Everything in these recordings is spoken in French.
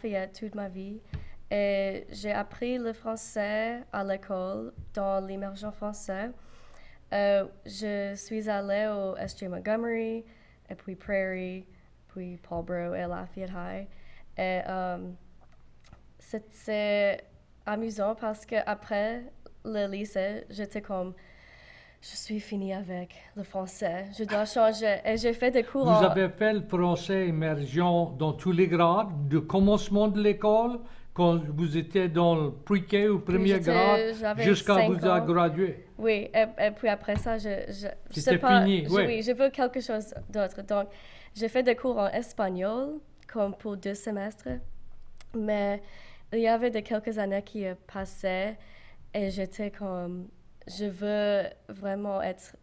Lafayette toute ma vie. Et j'ai appris le français à l'école, dans l'immersion français. Je suis allée au SJ Montgomery, et puis Prairie, puis Paulboro et Lafayette High. Et c'était amusant parce qu'après le lycée, j'étais comme, je suis finie avec le français, je dois changer. Et j'ai fait des cours Vous avez fait le français immersion dans tous les grades, du commencement de l'école, quand vous étiez dans le pre-K ou premier grade, j'avais jusqu'à 5 vous ans. graduer. Oui, et puis après ça, je sais C'était pas, fini, oui. oui, je veux quelque chose d'autre. Donc, j'ai fait des cours en espagnol, comme pour 2 semestres, mais il y avait de quelques années qui passaient et j'étais comme, je veux vraiment être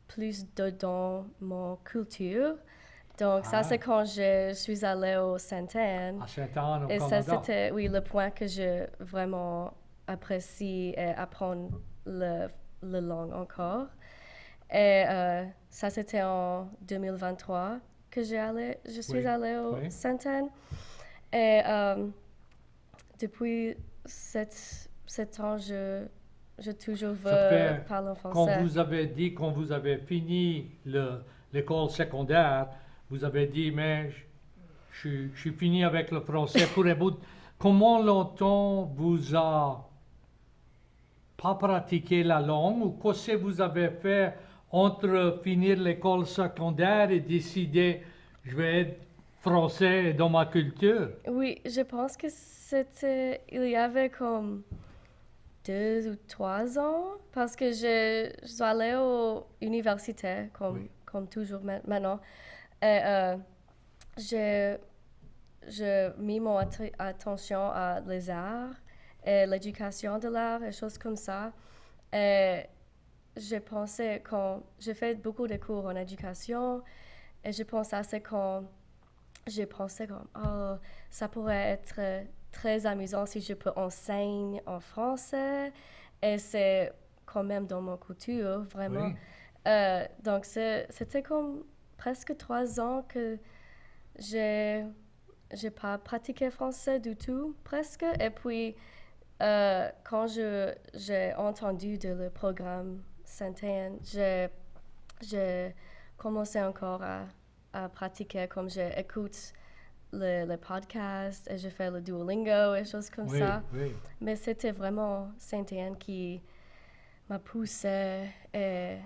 plus dedans mon culture. Donc, ça, c'est quand je suis allée au Sainte-Anne. À Sainte-Anne, au Et ça, Canada. c'était, oui, le point que je vraiment apprécie et apprendre le langue encore. Et ça, c'était en 2023 que je suis Oui, allée au oui. Sainte-Anne. Et depuis cet temps, je toujours Ça veux fait, parler en quand français. vous avez dit, quand vous avez fini l'école secondaire, vous avez dit, mais je suis fini avec le français pour un bout. Comment longtemps vous a pas pratiqué la langue ou qu'est-ce que vous avez fait entre finir l'école secondaire et décider, je vais être français dans ma culture? Oui, je pense que il y avait comme 2 ou 3 ans, parce que je suis allée à l'université, Oui. comme toujours maintenant. Et j'ai mis mon attention à les arts et l'éducation de l'art et choses comme ça. Et j'ai pensé, quand j'ai fait beaucoup de cours en éducation, et je pensais à ce quand j'ai pensé comme, oh, ça pourrait être très amusant si je peux enseigner en français. Et c'est quand même dans mon culture, vraiment. Oui. Donc, c'était comme presque 3 ans que j'ai, j'ai pas pratiqué français du tout, presque. Et puis, quand j'ai entendu de le programme Sainte-Anne, j'ai commencé encore à pratiquer, comme j'écoute le podcast et je fais le Duolingo et choses comme Oui, ça. oui. Mais c'était vraiment Sainte-Anne qui m'a poussé et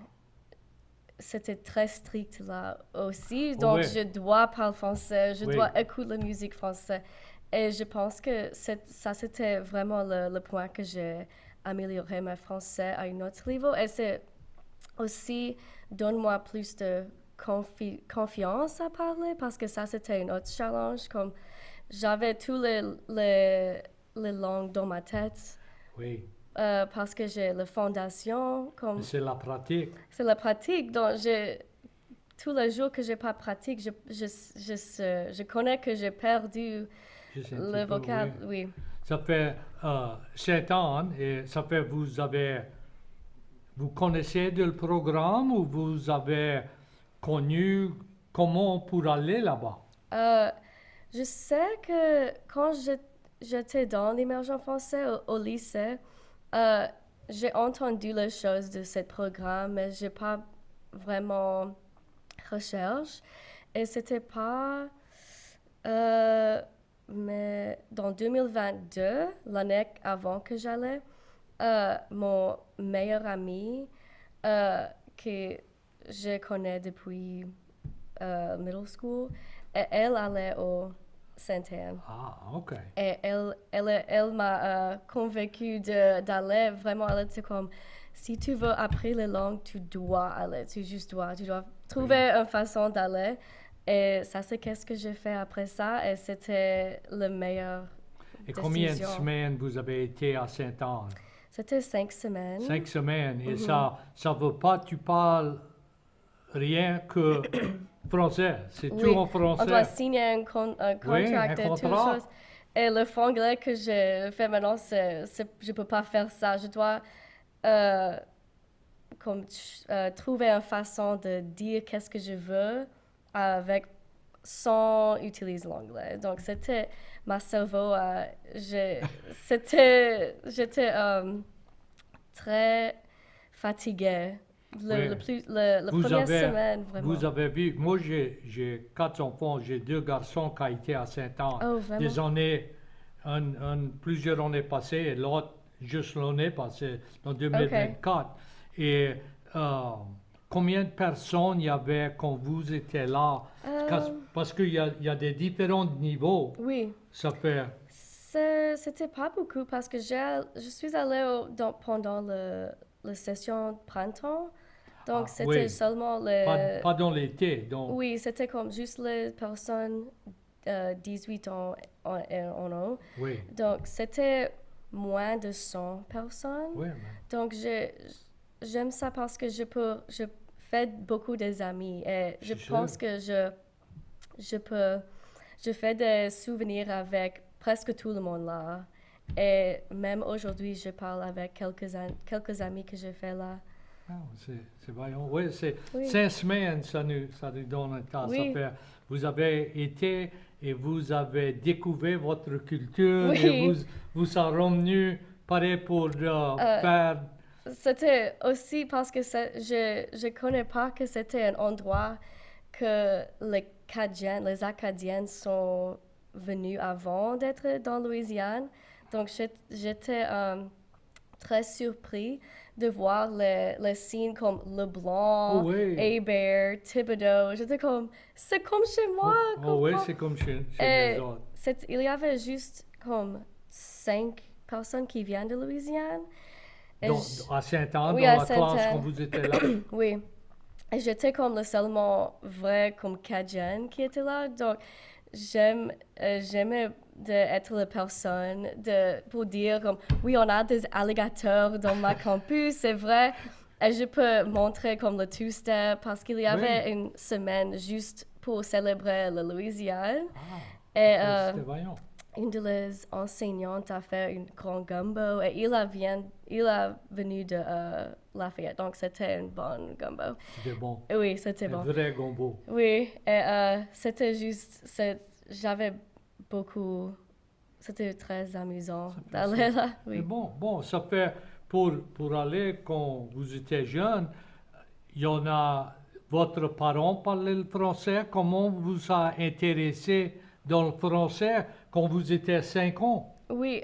c'était très strict là aussi. Donc, Oui, je dois parler français, je oui. dois écouter la musique française. Et je pense que ça, c'était vraiment le point que j'ai amélioré mon français à un autre niveau. Et c'est aussi, donne-moi plus de confiance à parler, parce que ça, c'était un autre challenge. Comme j'avais tous les langues dans ma tête, Oui. parce que j'ai la fondation, Mais comme c'est la pratique. c'est la pratique. Donc, tous les jours que j'ai pas pratique, je connais que j'ai perdu Juste un petit le peu, oui. vocable, oui. Ça fait 7 ans et ça fait vous connaissez le programme ou vous avez connu comment pour aller là-bas? Euh, je sais que quand j'étais dans l'immersion français au lycée, euh, j'ai entendu les choses de ce programme, mais j'ai pas vraiment recherché. Et c'était pas... euh, mais dans 2022, l'année avant que j'allais, mon meilleur ami, que je connais depuis middle school, et elle allait au Sainte-Anne. Ah, ok. Et elle m'a convaincue d'aller. Vraiment, elle était comme, si tu veux apprendre les langues, tu dois aller. Tu juste dois. Tu dois trouver une façon d'aller. Et ça, c'est qu'est-ce que j'ai fait après ça. Et c'était la meilleure Et combien de décision. semaines vous avez été à Sainte-Anne? C'était 5 semaines. 5 semaines. Et ça veut pas, tu parles rien que français. C'est tout Oui, en on doit français. signer un Oui, un contrat et toutes contrat. choses. Et le franglais que je fais maintenant, je peux pas faire ça. Je dois euh, trouver une façon de dire qu'est-ce que je veux avec sans utiliser l'anglais. Donc, c'était ma cerveau. J'étais très fatiguée. Oui. La Vous première avez, semaine, vraiment. vous avez vu, moi j'ai 4 enfants, j'ai 2 garçons qui ont été à Saint-Anne. Oh, vraiment? Des années, plusieurs années passées et l'autre juste l'année passée, en 2024. Et combien de personnes il y avait quand vous étiez là? Parce qu'il y a des différents niveaux. Oui. Ça fait... C'était pas beaucoup parce que je suis allée pendant la session de printemps. Donc, c'était oui. seulement Pas dans l'été, donc. Oui, c'était comme juste les personnes 18 ans en haut. Oui. Donc, c'était moins de 100 personnes. Oui, Donc, j'aime ça parce que je fais beaucoup d'amis et je pense que je fais des souvenirs avec presque tout le monde là. Et même aujourd'hui, je parle avec quelques amis que je fais là. Ah, c'est voyons. Oui, Oui. 5 semaines, ça nous donne un temps. Oui. Ça fait, vous avez été et vous avez découvert votre culture Oui. et vous en revenu pareil pour faire... C'était aussi parce que je connais pas que c'était un endroit que les Acadiens sont venus avant d'être dans Louisiane. Donc, j'étais très surpris de voir les signes comme Leblanc, Oh oui. Hébert, Thibodaux. J'étais comme, c'est comme chez moi. Oh oui, c'est comme chez les autres. Il y avait juste comme 5 personnes qui viennent de Louisiane. Donc, à Saint-Anne, Oui, dans à la classe Saint-Anne. quand vous étiez là? Oui. Et j'étais comme le seulement vrai comme Cajun qui était là. Donc, j'aimais d'être la personne pour dire comme, oui, on a des alligators dans ma campus, c'est vrai. Et je peux montrer comme le two-step parce qu'il y avait une semaine juste pour célébrer la Louisiane. Et C'était voyons. une de les enseignantes a fait une grand gumbo et il a venu de Lafayette, donc c'était une bonne gumbo. C'était bon. Oui, c'était bon. Un vrai gombo. Oui, et c'était juste, j'avais beaucoup, c'était très amusant d'aller là. Oui. Mais bon, ça fait pour aller quand vous étiez jeune, il y en a, votre parent parlait le français, comment vous a intéressé dans le français quand vous étiez 5 ans? Oui,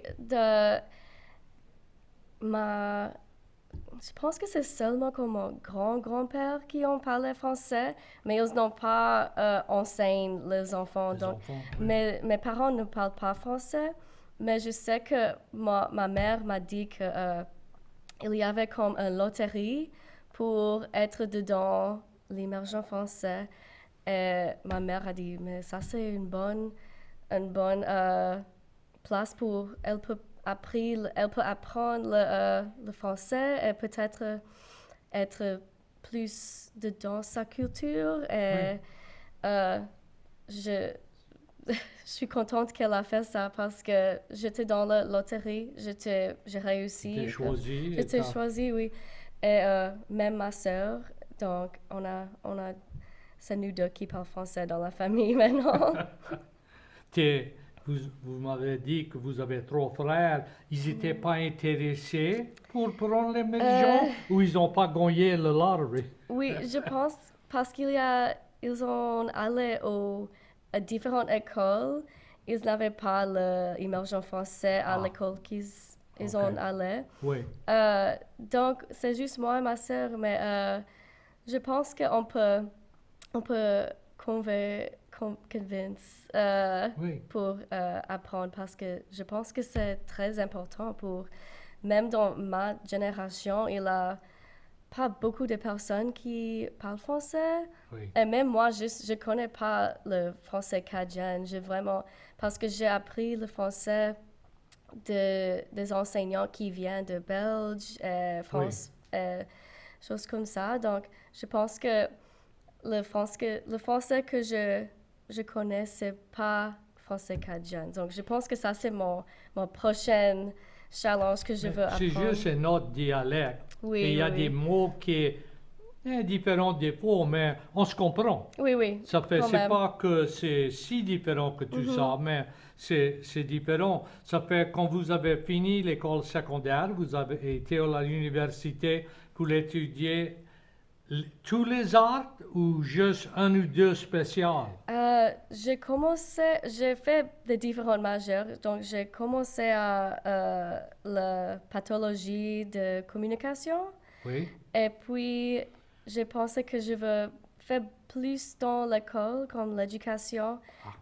je pense que c'est seulement comme mon grand-grand-père qui ont parlé français, mais ils n'ont pas enseigné les enfants. Donc, mes parents ne parlent pas français, mais je sais que ma mère m'a dit que il y avait comme une loterie pour être dedans l'immersion français. Et ma mère a dit, mais ça c'est une bonne place pour elle peut apprendre le français et peut-être être plus dedans sa culture. Et je suis contente qu'elle a fait ça parce que j'étais dans la loterie, j'ai réussi. J'étais choisi. J'étais choisie, oui. Et même ma sœur, donc c'est nous deux qui parlons français dans la famille maintenant. Vous m'avez dit que vous avez 3 frères. Ils n'étaient pas intéressés pour prendre l'immersion ou ils n'ont pas gagné le lottery? Oui, je pense parce ils ont allé à différentes écoles. Ils n'avaient pas l'immersion français à l'école qu'ils ont allé. Oui. Donc, c'est juste moi et ma sœur, mais je pense qu'on peut convaincre pour apprendre parce que je pense que c'est très important même dans ma génération, il n'y a pas beaucoup de personnes qui parlent français. Oui. Et même moi, je ne connais pas le français cajun. Parce que j'ai appris le français des enseignants qui viennent de Belgique, France, choses comme ça. Donc, je pense que le français que je connais, c'est pas français cajun. Donc, je pense que ça, c'est mon prochain challenge que je veux apprendre. C'est juste un autre dialecte. Oui, et il y a oui. des mots qui différents défauts, mais on se comprend. Oui, oui, Ça fait, quand c'est même. pas que c'est si différent que tout ça, mais c'est différent. Ça fait quand vous avez fini l'école secondaire, vous avez été à l'université pour étudier tous les arts ou juste un ou deux spéciaux? J'ai fait des différentes majeures. Donc, j'ai commencé à la pathologie de communication. Oui, Et puis, j'ai pensé que je veux faire plus dans l'école, comme l'éducation.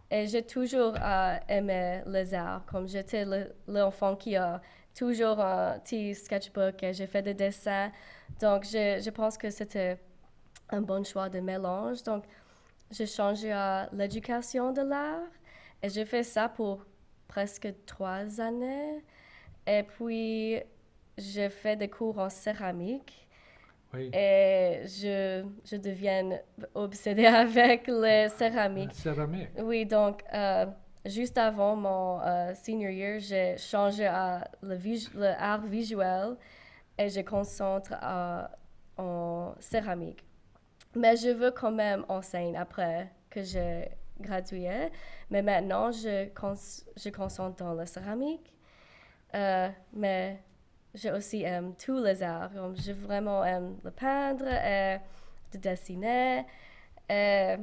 Et j'ai toujours aimé les arts. Comme j'étais l'enfant qui a toujours un petit sketchbook et j'ai fait des dessins. Donc, je pense que c'était un bon choix de mélange. Donc, j'ai changé à l'éducation de l'art et j'ai fait ça pour presque 3 années. Et puis, j'ai fait des cours en céramique oui. et je deviens obsédée avec les La céramiques. céramique. Oui, donc, juste avant mon senior year, j'ai changé à le art visuel et je concentre en céramique. Mais je veux quand même enseigner après que j'ai gradué. Mais maintenant, je concentre dans la céramique. Mais j'ai aussi aime tous les arts. Comme je vraiment aime le peindre et de dessiner. Et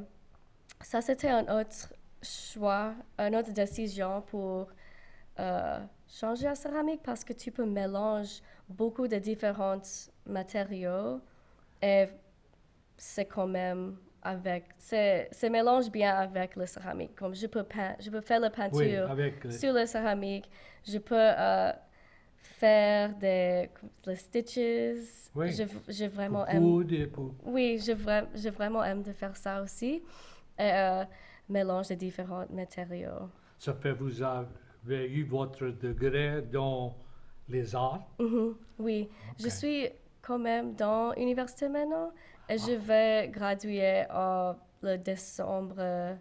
ça, c'était un autre choix, une autre décision pour changer à céramique parce que tu peux mélanger beaucoup de différents matériaux et c'est quand même c'est mélange bien avec la céramique. Comme je peux faire la Oui, peinture avec sur la céramique, je peux faire les stitches. oui, Je pour vraiment aime. coudre et pour... Oui, je vraiment aime de faire ça aussi. Et mélange de différents matériaux. Ça fait vous avez eu votre degré dans les arts. Mhm, oui, je suis quand même dans l'université maintenant et je vais graduer en le décembre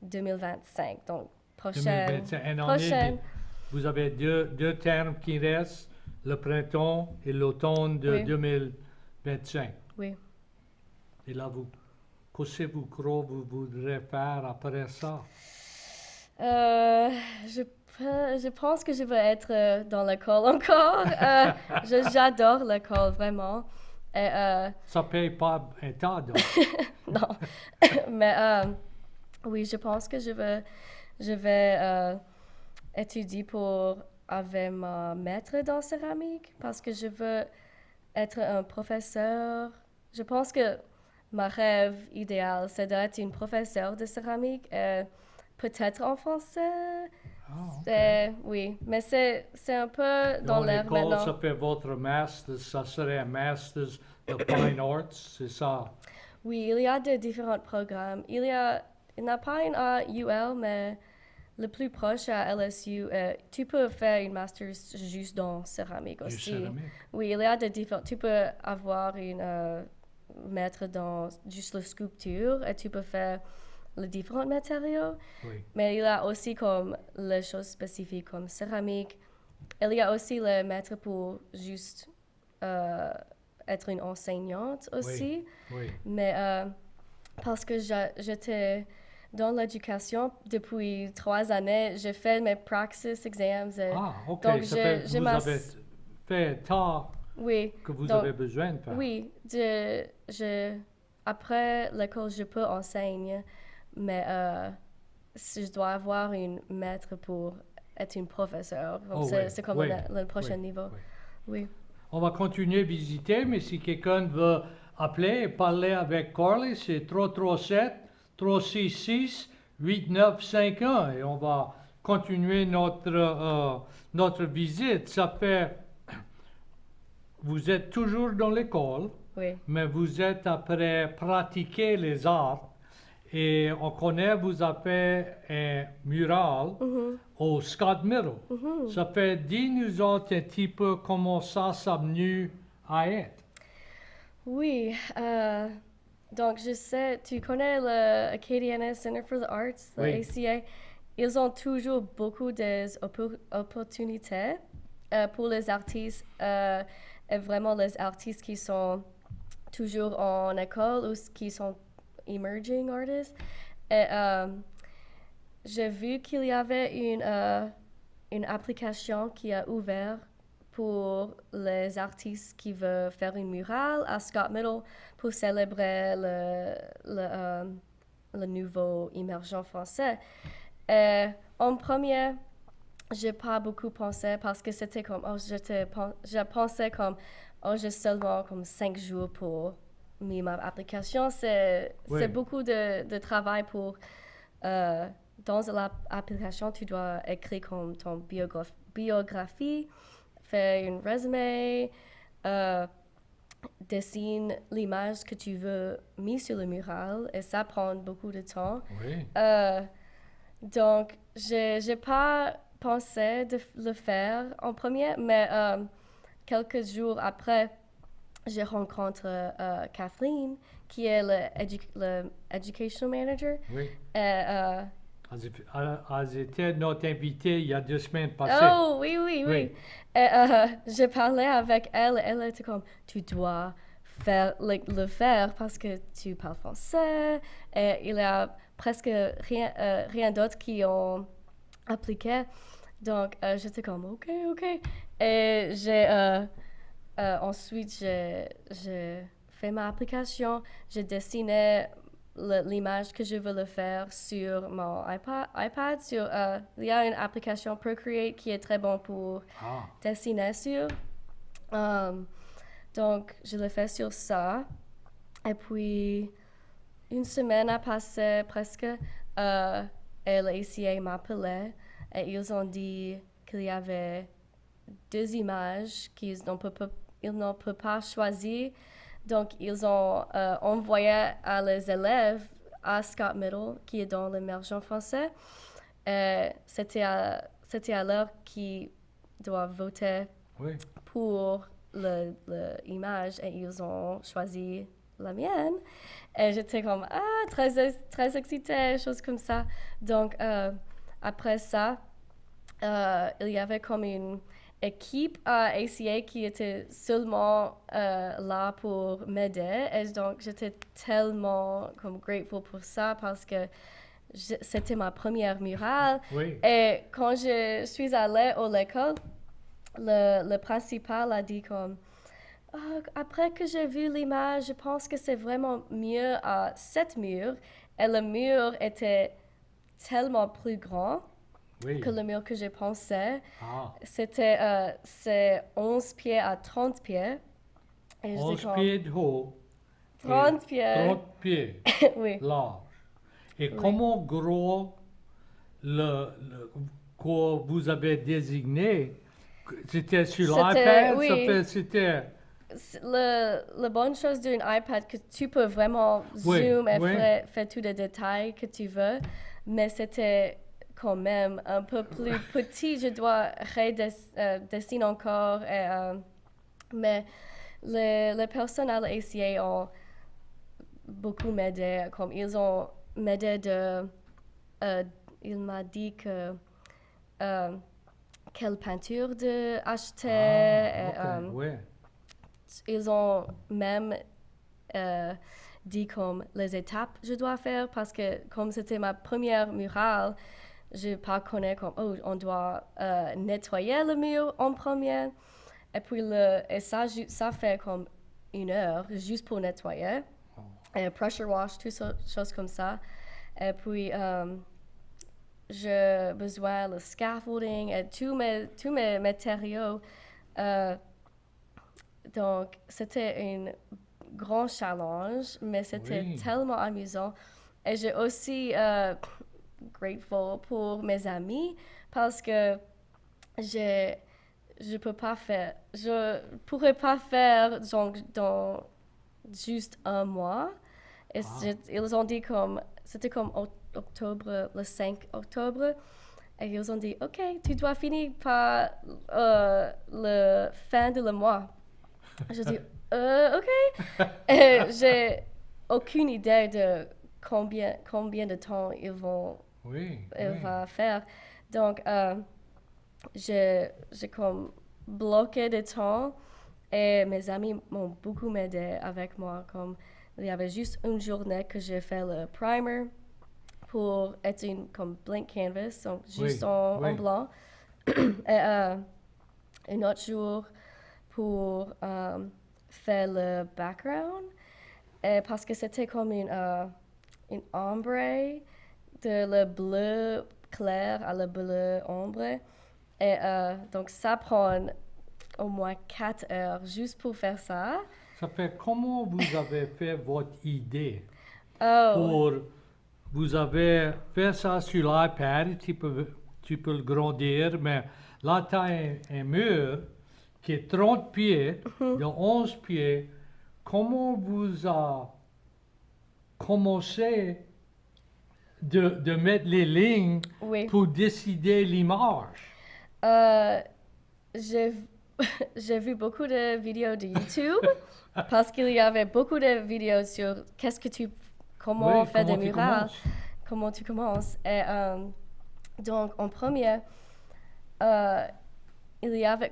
2025. Donc, 2025, une année, prochaine, vous avez deux termes qui restent, le printemps et l'automne de Oui. 2025. oui. Et là, qu'est-ce que vous croyez vous voudrez faire après ça? Euh, je pense que je vais être dans l'école encore. J'adore l'école, vraiment. Et, Ça paye pas un tas, donc. non, mais oui, je pense que je vais étudier pour avoir ma maître dans céramique parce que je veux être un professeur. Je pense que ma rêve idéal, c'est d'être une professeure de céramique, peut-être en français. Ah, ok. Oui, mais c'est un peu dans Dans l'air l'école, ça maintenant. fait votre master, ça serait un master de Fine Arts, c'est ça? Oui, il y a de différents programmes. Il n'y a pas une à UL, mais le plus proche à LSU, tu peux faire une master juste dans céramique Du aussi. céramique. Oui, il y a de différents. Tu peux avoir une maître dans juste la sculpture et tu peux faire les différents matériaux. Oui. Mais il y a aussi comme les choses spécifiques comme céramique. Il y a aussi le maître pour juste être une enseignante aussi. Oui. Mais parce que j'étais dans l'éducation depuis 3 années, j'ai fait mes practice exams. Ah, ok. Donc, Ça fait je vous avez fait tant Oui. que vous Donc, avez besoin de faire. Oui, après l'école, je peux enseigner, mais si je dois avoir une maître pour être une professeure. Donc, Oh, oui, c'est comme oui, le prochain oui, niveau. oui. Oui. On va continuer à visiter, mais si quelqu'un veut appeler et parler avec Carly, c'est 337-366-8951 et on va continuer notre visite. Ça fait, vous êtes toujours dans l'école, Oui. mais vous êtes après pratiquer les arts et on connaît, vous avez un mural au Scott Middle. Ça fait, dis-nous autres un petit peu comment ça s'est venu à être. Oui. Donc, je sais, tu connais le Acadiana Center for the Arts, le Oui. ACA. Ils ont toujours beaucoup d'opportunités pour les artistes et vraiment les artistes qui sont toujours en école ou qui sont emerging artists. Et j'ai vu qu'il y avait une application qui a ouvert pour les artistes qui veulent faire une murale à Scott Middle pour célébrer le nouveau émergent français. Et en premier, j'ai pas beaucoup pensé parce que c'était comme, je pensais comme, j'ai seulement comme 5 jours pour mettre ma application. C'est beaucoup de travail pour, dans l'application, tu dois écrire comme ton biographie, faire un résumé, dessine l'image que tu veux mettre sur le mural et ça prend beaucoup de temps. Oui. Donc, j'ai pas pensé de le faire en premier, mais quelques jours après, j'ai rencontré Kathleen, qui est le education manager. Oui. Et, Elles étaient notre invitée il y a 2 semaines passées. oh, oui. Et j'ai parlé avec elle, et elle était comme, tu dois le faire parce que tu parles français, et il y a presque rien d'autre qui ont appliqué. Donc, j'étais comme, OK. Et ensuite, j'ai fait ma application, j'ai dessiné l'image que je veux le faire sur mon iPad. Il y a une application Procreate qui est très bon pour dessiner sur. Donc, je l'ai fait sur ça. Et puis, une semaine a passé presque et l'ACA m'appelait et ils ont dit qu'il y avait 2 images qu'ils n'ont pas choisies. Donc, ils ont envoyé à les élèves à Scott Middle, qui est dans l'émergent français. C'était à l'heure qu'ils doivent voter pour l'image et ils ont choisi la mienne. Et j'étais comme, très excitée, choses comme ça. Donc, après ça, il y avait comme une équipe à ACA qui était seulement là pour m'aider. Et donc, j'étais tellement comme grateful pour ça parce que c'était ma première murale. Oui. Et quand je suis allée à l'école, le principal a dit comme, après que j'ai vu l'image, je pense que c'est vraiment mieux à 7 murs. Et le mur était tellement plus grand que le mur que j'ai pensé. C'est 11 pieds à 30 pieds. Et 11 pieds de haut. 30 pieds. 30 pieds Oui. large. Et comment gros que vous avez désigné? C'était sur l'iPad? Oui. C'était... La bonne chose d'un iPad, que tu peux vraiment zoom et faire tous les détails que tu veux, mais c'était quand même un peu plus petit. Je dois redessiner encore. Mais les personnes à l'ACA ont beaucoup m'aidé. Comme ils ont m'aidé il m'a dit que quelle peinture d'acheter. Ils ont même dit comme les étapes que je dois faire parce que comme c'était ma première murale, je ne pas connais comme on doit nettoyer le mur en premier et puis et ça fait comme 1 heure juste pour nettoyer et pressure wash, toutes choses comme ça. Et puis j'ai besoin de scaffolding et tous mes matériaux. Donc, c'était un grand challenge, mais c'était tellement amusant. Et j'ai aussi grateful pour mes amis parce que je pourrais pas faire donc dans juste 1 mois. Et ils ont dit comme c'était comme octobre, le 5 octobre. Et ils ont dit, OK, tu dois finir par le fin de le mois. Je dis, OK. Et j'ai aucune idée de combien de temps ils vont faire. Donc, j'ai comme bloqué de temps Et mes amis m'ont beaucoup aidé avec moi. Comme il y avait juste une journée que j'ai fait le primer pour être comme blank canvas, donc juste Oui, en oui. blanc. Et un autre jour pour faire le background. Et parce que c'était comme une ombre de le bleu clair à le bleu ombre. Et donc ça prend au moins 4 heures juste pour faire ça. Ça fait comment vous avez fait votre idée Oh, pour... Vous avez fait ça sur l'iPad, tu peux le grandir, mais là, tu as un mur qui est 30 pieds, de 11 pieds. Comment vous avez commencé de mettre les lignes oui. pour décider l'image? Euh, j'ai j'ai vu beaucoup de vidéos de YouTube parce qu'il y avait beaucoup de vidéos sur comment Oui, faire des comment tu murales, commences? comment tu commences. Et donc, en premier, euh,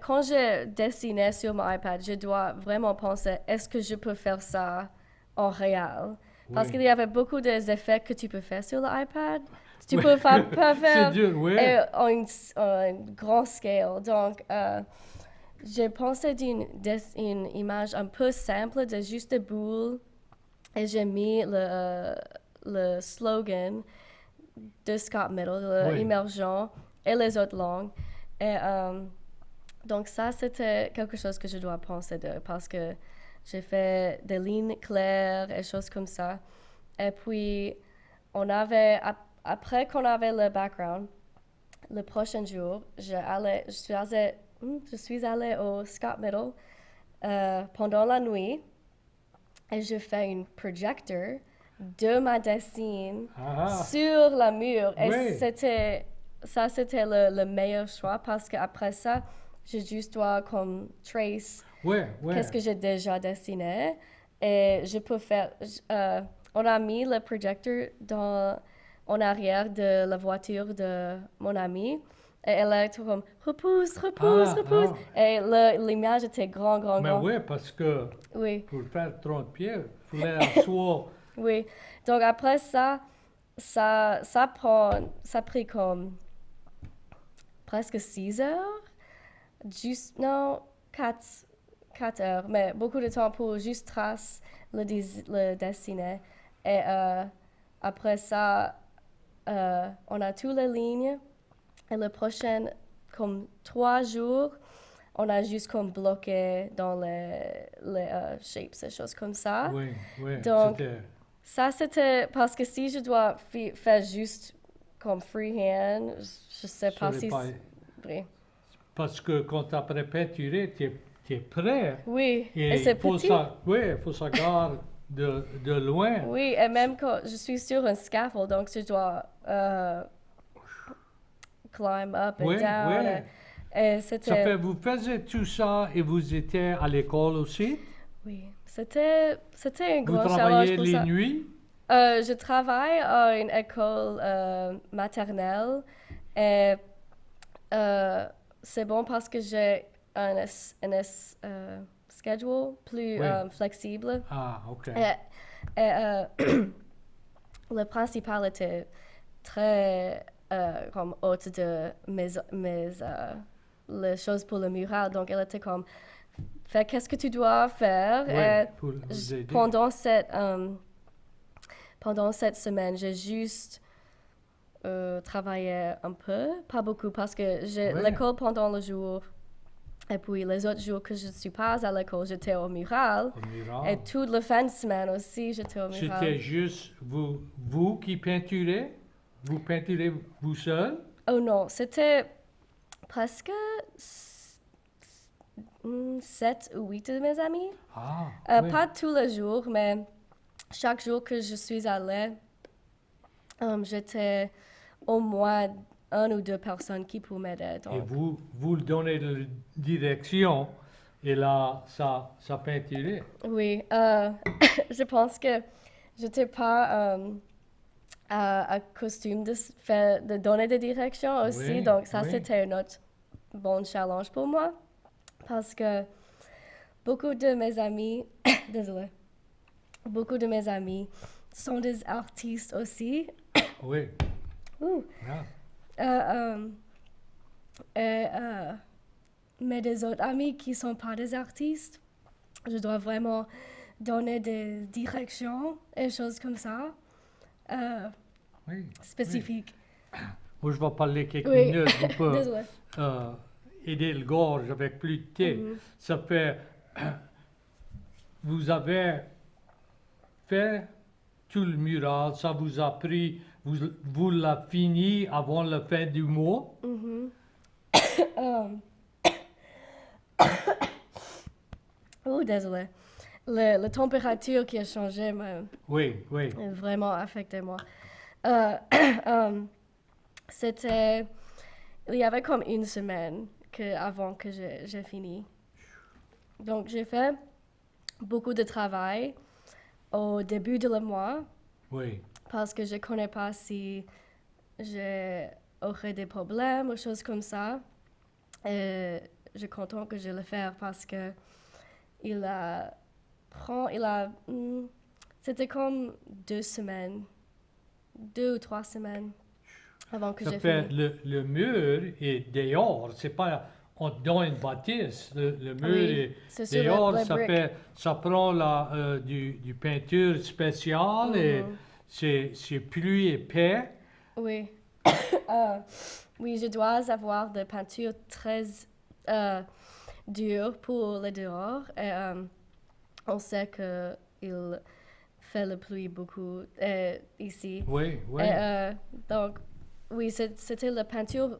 quand je dessinais sur mon iPad, je dois vraiment penser, est-ce que je peux faire ça en réel? Parce Oui. qu'il y avait beaucoup d'effets que tu peux faire sur l'iPad. Tu Oui. peux pas C'est faire dur, oui. en une grande scale. Donc, j'ai pensé une image un peu simple de juste des boules et j'ai mis le slogan de Scott Middle, le Oui. émergent et les autres langues. Et donc ça, c'était quelque chose que je dois penser de parce que j'ai fait des lignes claires et choses comme ça. Et puis, après qu'on avait le background, le prochain jour, je suis allée au Scott Middle pendant la nuit et je fais un projecteur de ma dessin Ah, sur la mur. Et oui. c'était le meilleur choix parce qu'après ça, je juste dois comme trace Oui, oui. qu'est-ce que j'ai déjà dessiné et je peux faire. On a mis le projecteur en arrière de la voiture de mon amie. Et elle a été comme repousse, repousse, Ah, repousse. ah. Et l'image était grand, grand, Mais grand. oui, parce que Oui, pour faire 30 pieds, il fallait soit... oui. Donc après ça, ça a pris comme presque 6 heures. Juste, non, 4 heures. Mais beaucoup de temps pour juste tracer le dessiner. Et après ça, on a toutes les lignes. Et le prochain, comme 3 jours, on a juste comme bloqué dans les shapes et choses comme ça. Oui, oui, Donc, c'était... ça c'était parce que si je dois faire juste comme freehand, je sais ça pas n'est si pas... oui. Parce que quand tu as peinturé, tu es prêt. Oui, et Et c'est petit. oui, il faut se regarder de loin. Oui, et même quand je suis sur un scaffold, donc je dois climb up and Oui, down. oui. Et Ça c'était, fait, vous faisiez tout ça et vous étiez à l'école aussi? oui, c'était un Vous grand challenge travaillez pour les ça. nuits? Je travaille à une école maternelle et c'est bon parce que j'ai un schedule plus Oui. flexible. Ah, OK. Le principal était très comme haute de les choses pour le mural. Donc, elle était comme, fais qu'est-ce que tu dois faire. Oui, Et pour vous aider. pendant cette semaine, j'ai juste travaillé un peu, pas beaucoup, parce que j'ai Oui. l'école pendant le jour. Et puis les autres jours que je ne suis pas à l'école, j'étais au mural. Au mural. Et toute la fin de semaine aussi, j'étais au mural. C'était juste vous qui peinturez? Vous peinturez vous seul? Oh non, c'était presque 7 ou 8 de mes amis. Ah, oui. Pas tous les jours, mais chaque jour que je suis allée, j'étais au moins 1 ou 2 personnes qui pouvaient m'aider. Et Donc, vous le donnez de direction et là, ça peinturé. oui, je pense que j'étais pas à costume de donner des directions aussi. Oui, Donc, ça, oui. c'était un autre bon challenge pour moi. Parce que beaucoup de mes amis, désolé, beaucoup de mes amis sont des artistes aussi. Oui. Ouh. Ah. Mais des autres amis qui ne sont pas des artistes, je dois vraiment donner des directions et choses comme ça, Oui. spécifiques. Moi, je vais parler quelques Oui. minutes. Vous pouvez Désolé. aider le gorge avec plus de thé. Ça fait... Vous avez fait tout le mural, ça vous a pris... Vous l'avez fini avant la fin du mois? Oh, désolé. La température qui a changé m'a Oui, oui. vraiment affecté moi. C'était... Il y avait comme une semaine avant que j'ai fini. Donc, j'ai fait beaucoup de travail au début de le mois Oui. parce que je ne connais pas si j'aurai des problèmes ou choses comme ça. Et je suis contente que je le faire parce que c'était comme 2 semaines, 2 ou 3 semaines avant que Ça j'ai fait fini. le mur est dehors, c'est pas dans une bâtisse. Le mur Oui, est c'est sur dehors, le ça brick. ça prend du peinture spéciale et c'est plus épais. Oui. Oui, je dois avoir de peinture très dure pour le dehors. Et on sait qu'il fait le pluie beaucoup ici. Oui, oui. Et, donc, oui, c'était la peinture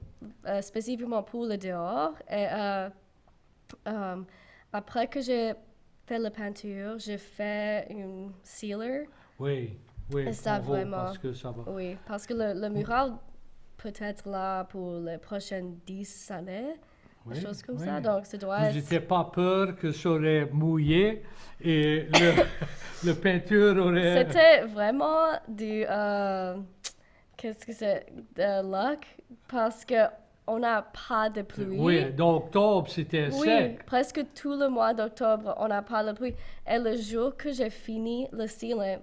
spécifiquement pour le dehors. Et après que j'ai fait la peinture, j'ai fait une sealer. Oui, oui, Et ça en haut, vraiment, parce que ça va. oui, parce que le mural peut être là pour les prochaines 10 années, Oui, des choses comme oui. ça. Donc, ça doit Vous être... n'étiez pas peur que ça aurait mouillé et le peinture aurait... C'était vraiment qu'est-ce que c'est? De luck, parce que on n'a pas de pluie. Oui, d'octobre, c'était Oui, sec. presque tout le mois d'octobre, on n'a pas de pluie. Et le jour que j'ai fini le ceiling,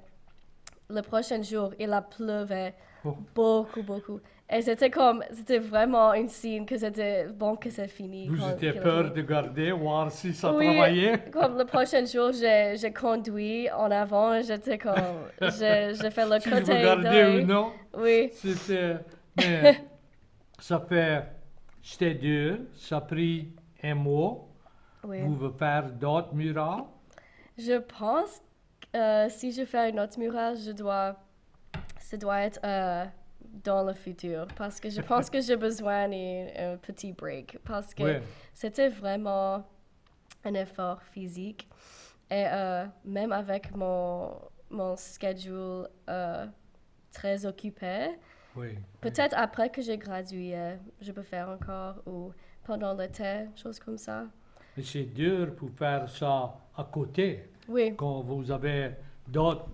le prochain jour, il a pleuvé Oh. beaucoup. Et c'était vraiment un signe que c'était bon que c'est fini. Vous étiez qu'il a peur fini. de garder, voir si ça Oui, travaillait. comme le prochain jour, j'ai conduit en avant, j'étais comme, j'ai fait le Si côté vous gardez ou d'œil. non. Oui, C'était... Mais ça fait... C'était dur. Ça a pris un mois. oui. Vous voulez faire d'autres murales? Je pense si je fais un autre mural, ça doit être dans le futur parce que je pense que j'ai besoin d'un petit break parce que Oui. c'était vraiment un effort physique et même avec mon schedule très occupé, Oui. peut-être après que j'ai gradué, je peux faire encore ou pendant l'été, choses comme ça. Mais c'est dur pour faire ça à côté. Oui, Quand vous avez d'autres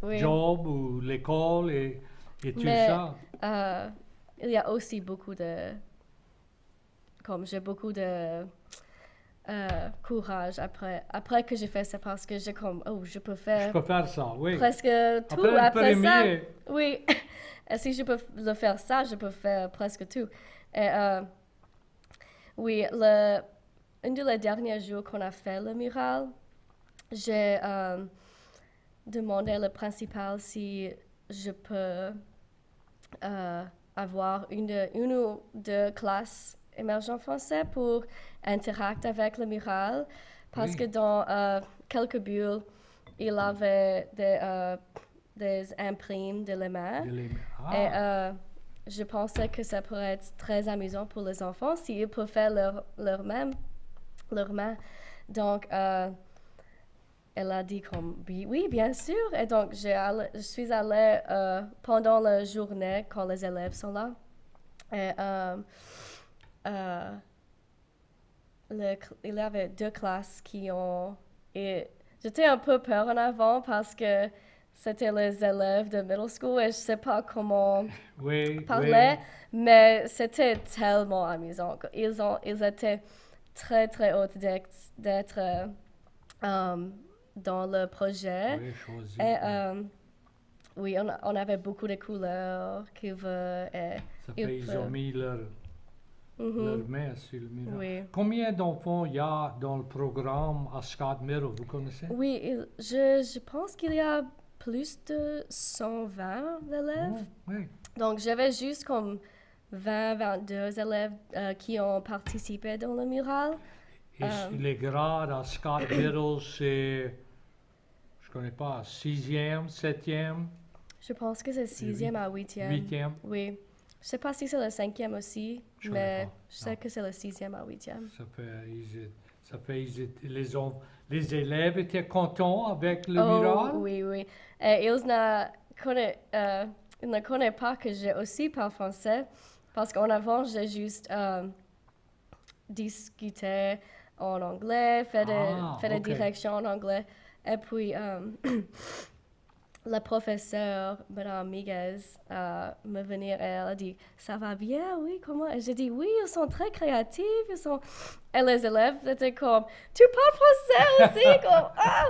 oui. jobs ou l'école et tout Mais ça. il y a aussi j'ai beaucoup de courage après que j'ai fait ça parce que j'ai comme, oh, je peux Je faire peux faire ça, oui. presque tout Après le après ça. premier, Oui, et si je peux le faire ça, je peux faire presque tout. Et oui, un des derniers jours qu'on a fait le mural, j'ai demandé le principal si je peux avoir une ou deux classes émergents français pour interagir avec le mural parce Oui. que dans quelques bulles, il avait des imprimes de les mains. Et je pensais que ça pourrait être très amusant pour les enfants s'ils peuvent faire leurs mains. Donc, elle a dit comme, oui, bien sûr. Et donc, je suis allée pendant la journée quand les élèves sont là. Et il y avait 2 classes qui ont... Et j'étais un peu peur en avant parce que c'était les élèves de middle school et je ne sais pas comment oui, parler, mais c'était tellement amusant. Ils étaient très, très hauts d'être dans le projet. Oui, choisi. Et oui, on avait beaucoup de couleurs qui veulent. Ça fait ils ont mis leur main sur le mural. Oui. Combien d'enfants il y a dans le programme à Scott Middle, vous connaissez? Oui, je pense qu'il y a plus de 120 élèves. Oh, oui. Donc, j'avais juste comme 22 élèves qui ont participé dans le mural. Et les grades à Scott Middle, c'est, je connais pas, 6e, 7e, Je pense que c'est 6e à 8e. 8e. Oui. Je sais pas si c'est le 5e aussi, Je connais mais pas, je sais que c'est le 6e à 8e. Les élèves étaient contents avec le Oh, mural? oui, oui. Et ils ne connaissent pas que j'ai aussi parlé français, parce qu'en avant, j'ai juste discuté en anglais, fait des ok. directions en anglais. Et puis, la professeure, Madame Miguez, me venir et elle a dit, ça va bien, oui, comment? Et j'ai dit, oui, ils sont très créatifs, Et les élèves étaient comme, tu parles français aussi, comme, ah!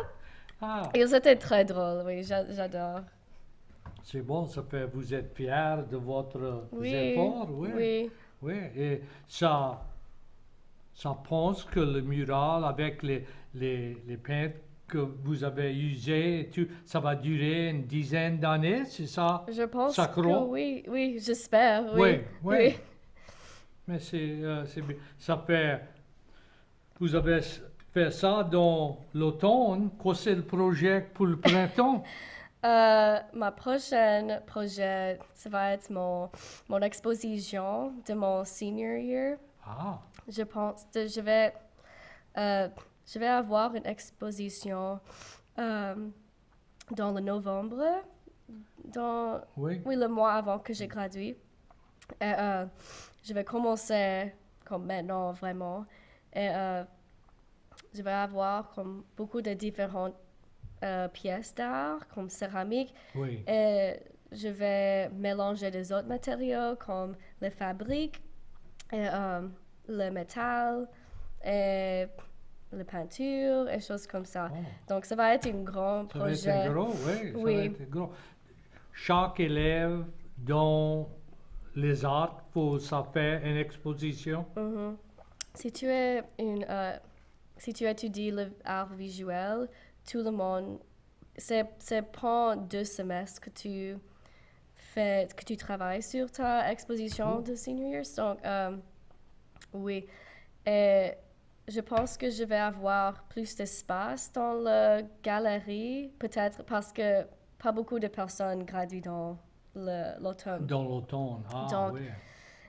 Ah, Ils étaient très drôles, oui, j'adore. c'est bon, ça fait, vous êtes fiers de votre Oui, effort, oui. oui. Oui, et ça pense que le mural avec les peintres que vous avez usés, et tout, ça va durer une dizaine d'années, c'est ça? Je pense Ça que croit? oui, j'espère, Oui, oui. oui. Mais c'est bien. Ça fait, vous avez fait ça dans l'automne, quoi c'est le projet pour le printemps? Ma prochaine projet, ça va être mon exposition de mon senior year. Ah, Je pense que je vais avoir une exposition dans le novembre, oui, oui, le mois avant que j'ai gradué. Et je vais commencer comme maintenant vraiment. Et je vais avoir comme beaucoup de différentes pièces d'art, comme céramique. oui. Et je vais mélanger des autres matériaux comme les fabriques, et, le métal, et la peinture, et choses comme ça. Oh, Donc, ça va être un grand ça va être projet. un gros, oui, ça Oui. va être gros. Chaque élève dans les arts, faut ça faire une exposition. Mhm. Si tu étudies l'art visuel, tout le monde, c'est pendant 2 semestres que tu travailles sur ta exposition de senior year. Donc, oui. Et je pense que je vais avoir plus d'espace dans la galerie, peut-être parce que pas beaucoup de personnes graduent dans l'automne. Dans l'automne, ah Donc, oui.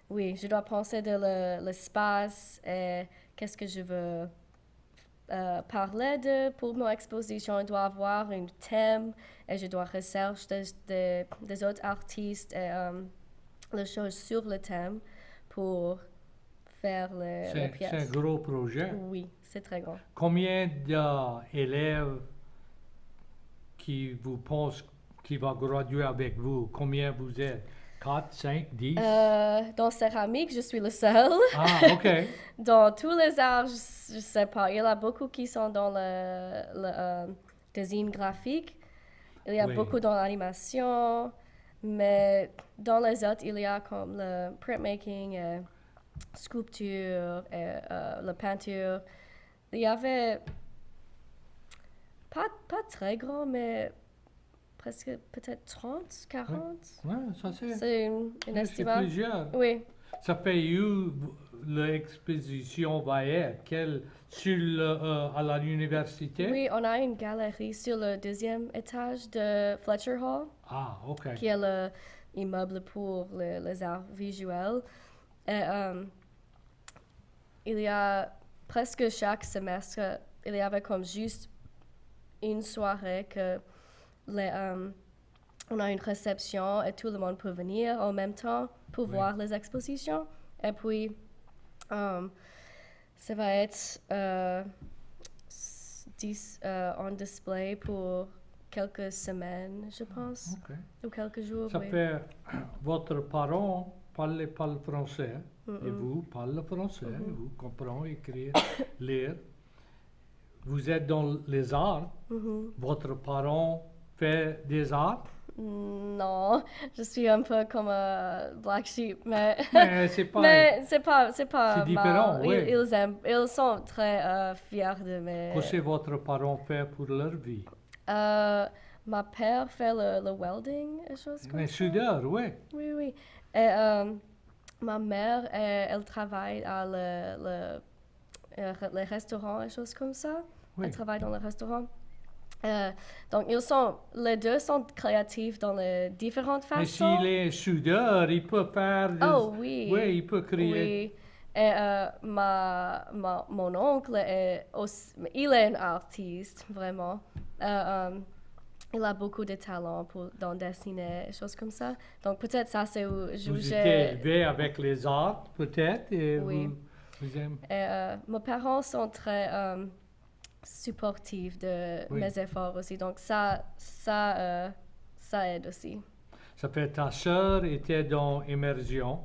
Oui, je dois penser de l'espace et qu'est-ce que je veux parler de pour mon exposition. Je dois avoir un thème et je dois rechercher des autres artistes et les choses sur le thème pour faire les C'est un pièces. gros projet. Oui, c'est très grand. Combien d'élèves qui vous pensent qui va graduer avec vous? Combien vous êtes? 4, 5, 10? Dans céramique, je suis le seul. Ah, ok. Dans tous les arts, je sais pas. Il y en a beaucoup qui sont dans le design graphique. Il y a Oui. beaucoup dans l'animation. Mais dans les autres, il y a comme le printmaking, et sculpture, et la peinture. Il y avait pas très grand, mais presque peut-être 30, 40. Ouais, ça c'est. C'est une Ouais, c'est estimable. plusieurs. Oui. Ça fait où l'exposition va être? À l'université? Oui, on a une galerie sur le 2e étage de Fletcher Hall, Ah, ok. qui est l'immeuble pour les arts visuels. Et il y a presque chaque semestre, il y avait comme juste une soirée que on a une réception et tout le monde peut venir en même temps pour Oui. voir les expositions. Et puis, ça va être en display pour quelques semaines, je pense, Ok. ou quelques jours. Ça Oui. fait, votre parent parle français, et vous parlez français, vous comprenez, écrire, lire. vous êtes dans les arts. Votre parent fait des arts. Non, je suis un peu comme un black sheep, mais Mais c'est pas. mais c'est pas C'est mal. différent, oui. Ils sont très fiers de mes. Qu'est-ce que votre parent fait pour leur vie? Ma père fait le welding et choses comme Mais ça. soudeur, oui. Oui, oui. Et ma mère, elle travaille à les restaurants et choses comme ça. Oui. Elle travaille dans le restaurant. Donc, les deux sont créatifs dans les différentes Mais façons. s'il est soudeur, il peut faire des... Oh oui. Oui, il peut créer... Oui. Et mon oncle il est un artiste, vraiment. Il a beaucoup de talent dans dessiner, des choses comme ça. Donc peut-être ça c'est où Vous étiez élevé avec les arts, peut-être, et Oui. vous aimez... Et mes parents sont très supportifs de Oui. mes efforts aussi. Donc ça aide aussi. Ça fait ta sœur était dans Immersion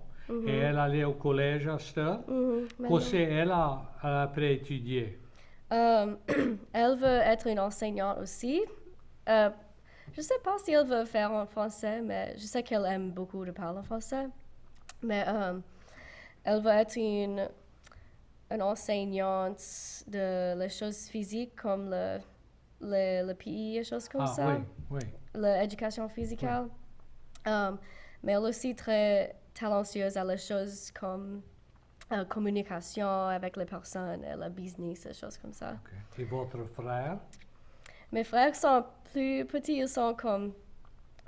et elle allait au collège à cette heure. Qu'est-ce qu'elle a après étudié? Elle veut être une enseignante aussi. Je ne sais pas si elle veut faire en français, mais je sais qu'elle aime beaucoup de parler en français. Mais elle veut être une enseignante de les choses physiques comme le PI et choses comme ça. Oui, oui. L'éducation physique. Mais elle est aussi très talentueuse à les choses comme communication avec les personnes et le business et choses comme ça. Okay. Et votre frère? Mes frères sont plus petits, ils sont comme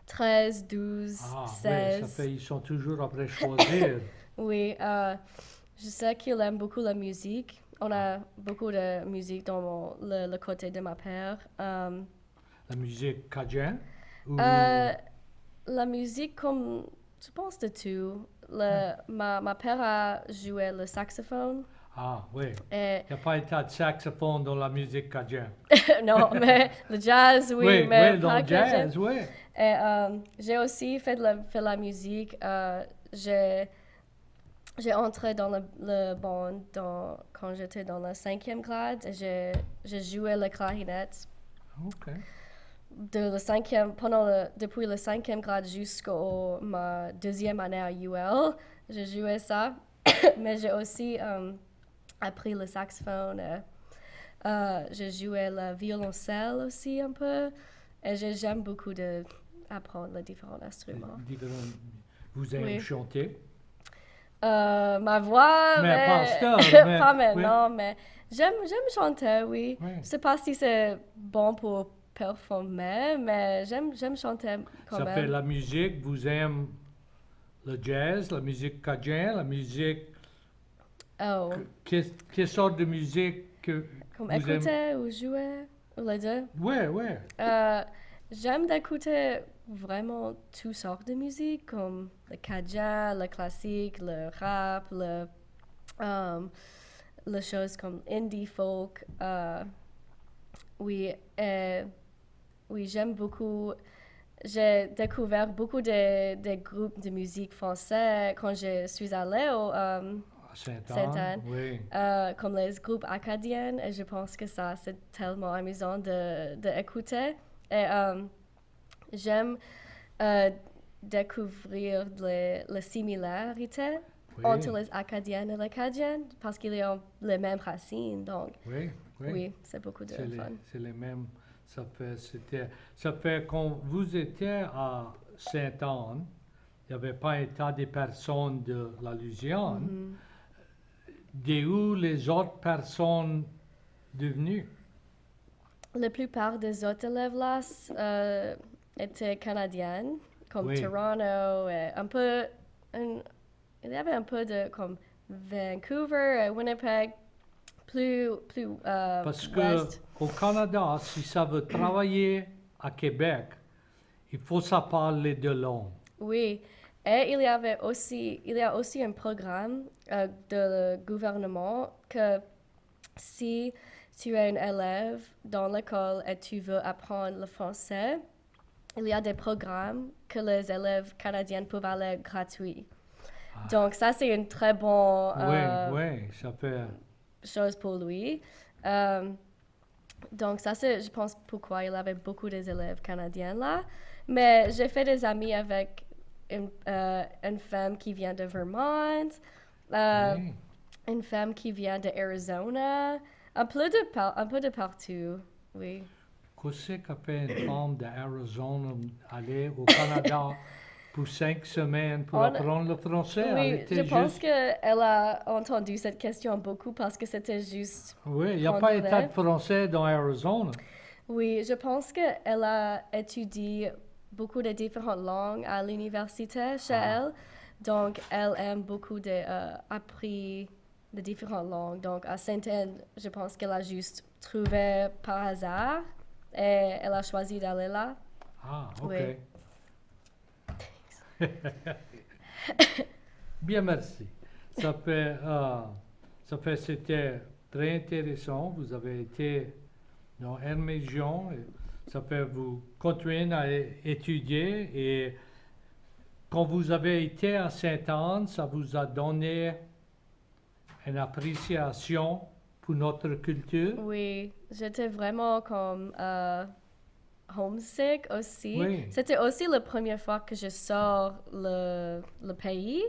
13, 12, 16. Oui, ça fait, ils sont toujours après choisir. Oui, je sais qu'ils aiment beaucoup la musique. On a beaucoup de musique dans le côté de ma père. La musique cajun? Ou... La musique comme, je pense de tout. Ma père a joué le saxophone. Ah, oui. Et Il n'y a pas état de saxophone dans la musique cajun. non, mais le jazz, oui, Oui, mais oui, dans pas le jazz, cajun. oui. Et j'ai aussi fait la musique. J'ai entré dans le band quand j'étais dans le 5e grade et j'ai joué la clarinette. OK. Depuis le 5e grade jusqu'à ma 2e année à UL, j'ai joué ça. Mais j'ai aussi appris le saxophone. J'ai joué le violoncelle aussi un peu. Et j'aime beaucoup apprendre les différents instruments. Vous aimez chanter? Ma voix, Mais pas maintenant, mais j'aime chanter, oui. Oui. Je sais pas si c'est bon pour performer, mais j'aime chanter quand Ça même. fait la musique, vous aimez le jazz, la musique cajun, la musique... Oh, Quelle sorte de musique que comme vous aimez? écouter ou jouer, ou les deux. Oui, oui. J'aime d'écouter vraiment toutes sortes de musique, comme le cajun, le classique, le rap, les choses comme indie folk. Oui, oui, j'aime beaucoup. J'ai découvert beaucoup de groupes de musique français quand je suis allée au Sainte-Anne, oui. comme les groupes acadiens, et je pense que ça, c'est tellement amusant d'écouter. Et j'aime découvrir les similarités entre les acadiennes et les cajunnes, parce qu'ils ont les mêmes racines, donc Oui, oui. oui, c'est beaucoup de fun. C'est les mêmes. Ça fait quand vous étiez à Sainte-Anne, il n'y avait pas état des personnes de la Louisiane. D'où les autres personnes devenues? La plupart des autres élèves là étaient canadiennes, comme Oui. Toronto, et il y avait un peu de comme Vancouver et Winnipeg, plus Parce ouest. qu'au Canada, si ça veut travailler à Québec, il faut savoir les deux langues. Oui, et il y a aussi un programme de gouvernement que si tu es un élève dans l'école et tu veux apprendre le français, il y a des programmes que les élèves canadiens peuvent aller gratuits. Donc ça, c'est une très bonne Oui, ça fait... chose pour lui. Donc ça, c'est, je pense, pourquoi il avait beaucoup des élèves canadiens là. Mais j'ai fait des amis avec une femme qui vient de Vermont, euh, Oui. une femme qui vient de Arizona, un peu de partout, oui. Qu'est-ce qu'a fait une femme d'Arizona aller au Canada pour 5 semaines pour On- apprendre le français? Elle oui, je était pense juste... qu'elle a entendu cette question beaucoup parce que c'était juste Oui, il n'y a prendre pas le état lait. de français dans Arizona. Oui, je pense qu'elle a étudié beaucoup de différentes langues à l'université chez elle. Donc, elle aime beaucoup appris de différentes langues. Donc, à Sainte-Anne, je pense qu'elle a juste trouvé par hasard et elle a choisi d'aller là. Ah, Oui. OK. Bien, merci. C'était très intéressant. Vous avez été dans une région. Ça fait vous continuer à étudier et quand vous avez été à Sainte-Anne, ça vous a donné une appréciation pour notre culture. Oui, j'étais vraiment comme homesick aussi. Oui. C'était aussi la première fois que je sors le pays.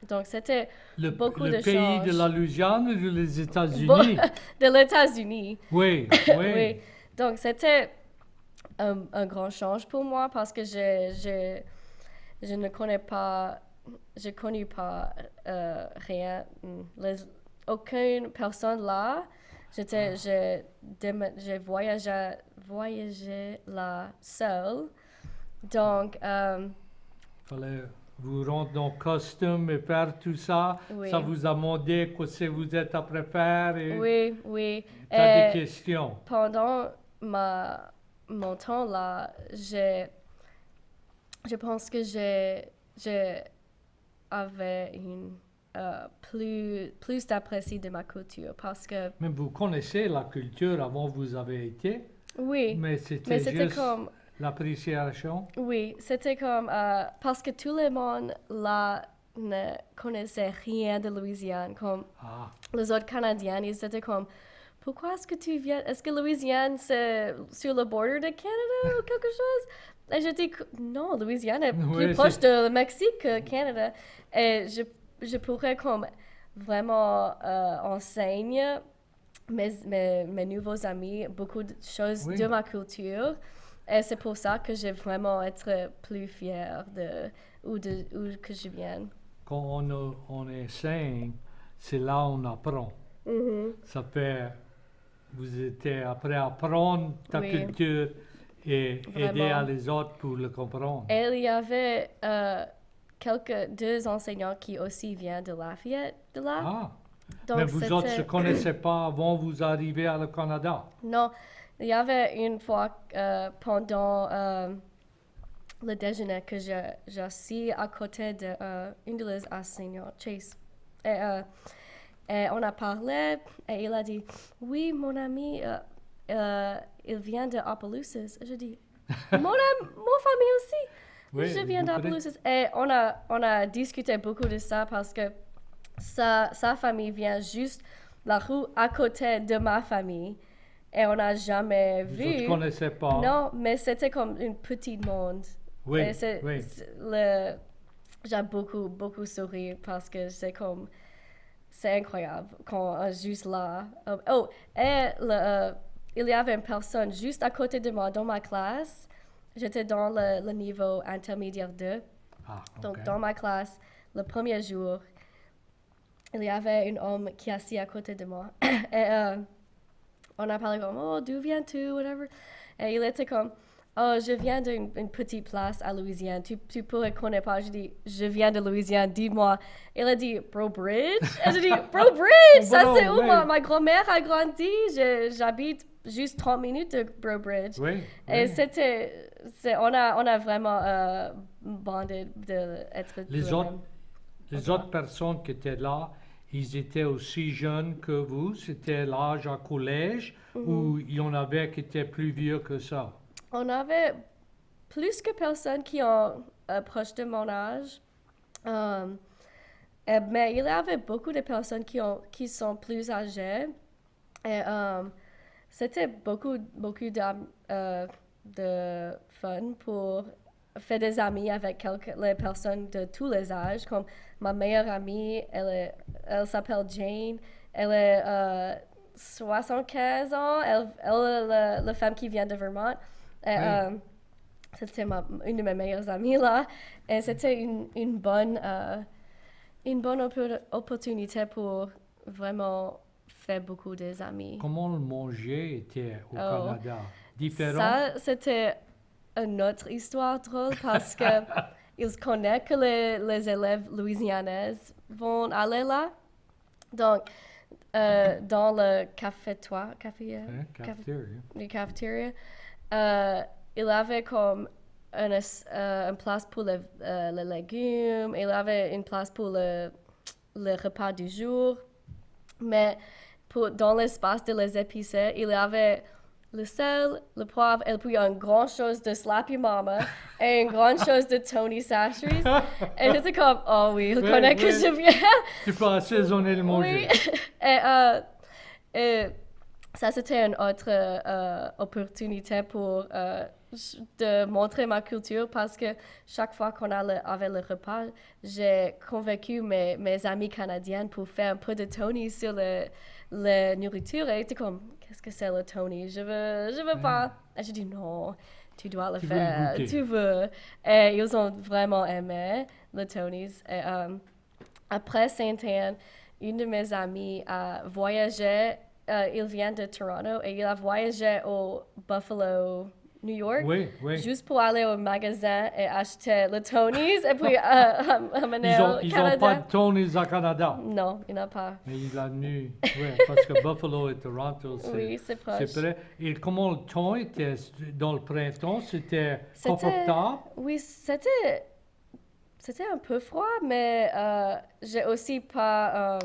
Donc, c'était beaucoup Le de pays de changes. la Louisiane ou les États-Unis? De l'États-Unis. Oui, oui. Oui. Donc, c'était un grand change pour moi parce que je ne connais pas, je connais pas rien, aucune personne là. Je voyageais là seule. Donc, Fallait vous rendre dans le costume et faire tout ça. oui. Ça vous a demandé ce que vous êtes après faire et Oui, oui. t'as des Et questions. pendant mon temps là, je pense que j'avais une plus d'appréciation de ma culture parce que Mais vous connaissez la culture avant vous avez été, oui, mais mais c'était c'était juste comme l'appréciation. oui, c'était comme parce que tout le monde là ne connaissait rien de Louisiane comme Ah, les autres Canadiens, ils étaient comme pourquoi est-ce que tu viens? Est-ce que Louisiane, c'est sur le border de Canada ou quelque chose? Et je dis, non, Louisiane est plus oui, proche de Mexique que Canada. Et je pourrais comme vraiment enseigner mes nouveaux amis beaucoup de choses oui. de ma culture. Et c'est pour ça que j'ai vraiment être plus fière où que je viens. Quand on enseigne, c'est là on apprend. Ça fait, vous étiez après apprendre ta Oui. culture et aider Vraiment. à les autres pour le comprendre. Et il y avait deux enseignants qui aussi viennent de Lafayette, de là. Ah, mais Donc vous autres ne se c'était... connaissez pas avant vous arriver à le Canada. Non, il y avait une fois pendant le déjeuner que j'ai assis à côté de une des enseignants, Chase. Et on a parlé et il a dit, oui, mon ami, il vient de Opelousas. Je dis, mon famille aussi. Oui, Je viens vous d'Opelousas. Et on a discuté beaucoup de ça parce que sa famille vient juste la rue à côté de ma famille. Et on n'a jamais Vous autres ne vu. connaissez pas. Non, mais c'était comme une petite monde. Oui, Et oui. j'ai beaucoup souri parce que c'est incroyable quand juste là. Il y avait une personne juste à côté de moi dans ma classe. J'étais dans le niveau intermédiaire 2. Ah, Donc, ok. dans ma classe, le premier jour, il y avait un homme qui est assis à côté de moi. Et on a parlé comme, oh, d'où viens-tu, whatever. Et il était comme, oh, je viens d'une petite place à Louisiane. Tu pourrais connaître pas. Je dis, je viens de Louisiane, dis-moi. Il a dit, Bro Bridge. Et je dis, Bro Bridge, ça Bro, c'est où? oui. Ma grand-mère a grandi. J'habite juste 30 minutes de Bro Bridge. Oui, Et oui. on a vraiment bondé d'être Les autres personnes qui étaient là, ils étaient aussi jeunes que vous. C'était l'âge à collège ou il y en avait qui étaient plus vieux que ça? On avait plus que personnes qui ont proche de mon âge. Mais il y avait beaucoup de personnes qui sont plus âgées. Et c'était beaucoup de fun pour faire des amis avec les personnes de tous les âges. Comme ma meilleure amie, elle s'appelle Jane. Elle est 75 ans. Elle est la femme qui vient de Vermont. Et, Oui. c'était une de mes meilleures amies là. Et c'était une bonne opportunité pour vraiment faire beaucoup des amis. Comment le manger était au Oh, Canada? Différent? ça, c'était une autre histoire drôle parce que ils connaissent que les élèves louisianais vont aller là. Donc, dans le Cafeteria. les cafétérias, il avait comme une place pour les légumes, il avait une place pour le repas du jour, mais dans l'espace de les épicés, il y avait le sel, le poivre, et puis une grande chose de Slappy Mama et une grande chose de Tony Sacheries. Et j'étais comme, oh oui, il Oui, connaît que oui. je viens. Tu peux assaisonner le manger. Oui. Et ça, c'était une autre opportunité pour de montrer ma culture parce que chaque fois qu'on avait le repas, j'ai convaincu mes amis canadiennes pour faire un peu de Tony sur la nourriture. Et ils étaient comme, qu'est-ce que c'est le Tony? Je veux pas. Et j'ai dit non, tu dois le Tu veux le faire, goûter. tu veux. Et ils ont vraiment aimé le Tonys. Et après Sainte-Anne, une de mes amies a voyagé. Il vient de Toronto et il a voyagé au Buffalo, New York, Oui, oui. juste pour aller au magasin et acheter le Tony's et puis amener au Ils ont Canada. pas de Tony's au Canada. Non, il n'a pas. Mais il a venu, oui, parce que Buffalo et Toronto, Oui, c'est proche. près. Et comment le temps était dans le printemps? C'était C'était- confortable? Oui, c'était un peu froid, mais j'ai aussi pas.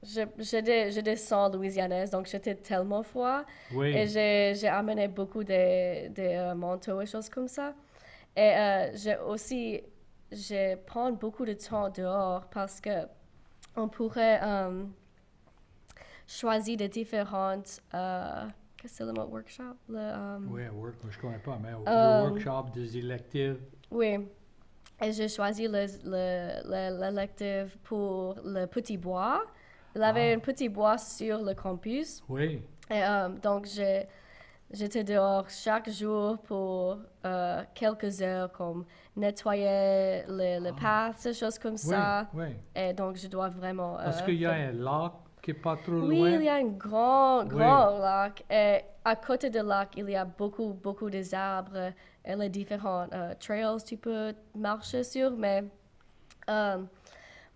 J'ai des sangs louisianaises, donc j'étais tellement froid. Oui. Et j'ai amené beaucoup de manteaux et choses comme ça. Et j'ai pris beaucoup de temps dehors parce que on pourrait choisir des différentes, qu'est-ce que c'est le mot workshop? Oui, je connais pas, mais Euh, le workshop des électifs. Oui. Et j'ai choisi l'élective pour le petit bois. Il avait un petit bois sur le campus. Oui. Et donc, j'étais dehors chaque jour pour quelques heures, comme nettoyer le path, ces choses comme ça. Oui. Et donc, je dois vraiment... Parce qu'il y a un lac qui est pas trop Oui, loin. il y a un grand Oui. lac. Et à côté du lac, il y a beaucoup des arbres et les différents trails tu peux marcher sur. Mais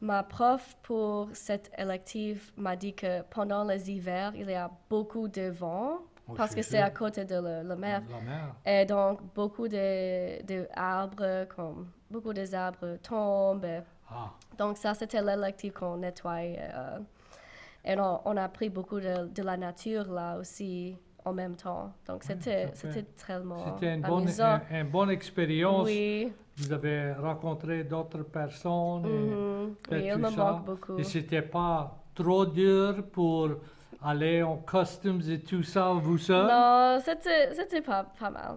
ma prof pour cette élective m'a dit que pendant les hivers, il y a beaucoup de vent Oh, parce que c'est à côté de la mer. La mer. Et donc, beaucoup d'arbres, comme beaucoup des arbres tombent. Ah, Donc, ça, c'était l'élective qu'on nettoyait. Et on a appris beaucoup de la nature là aussi en même temps. Donc, c'était tellement c'était amusant. une bonne expérience. Oui. Vous avez rencontré d'autres personnes et fait Oui, il tout me ça. manque beaucoup. Et c'était pas trop dur pour aller en customs et tout ça, vous seul? Non, c'était pas mal.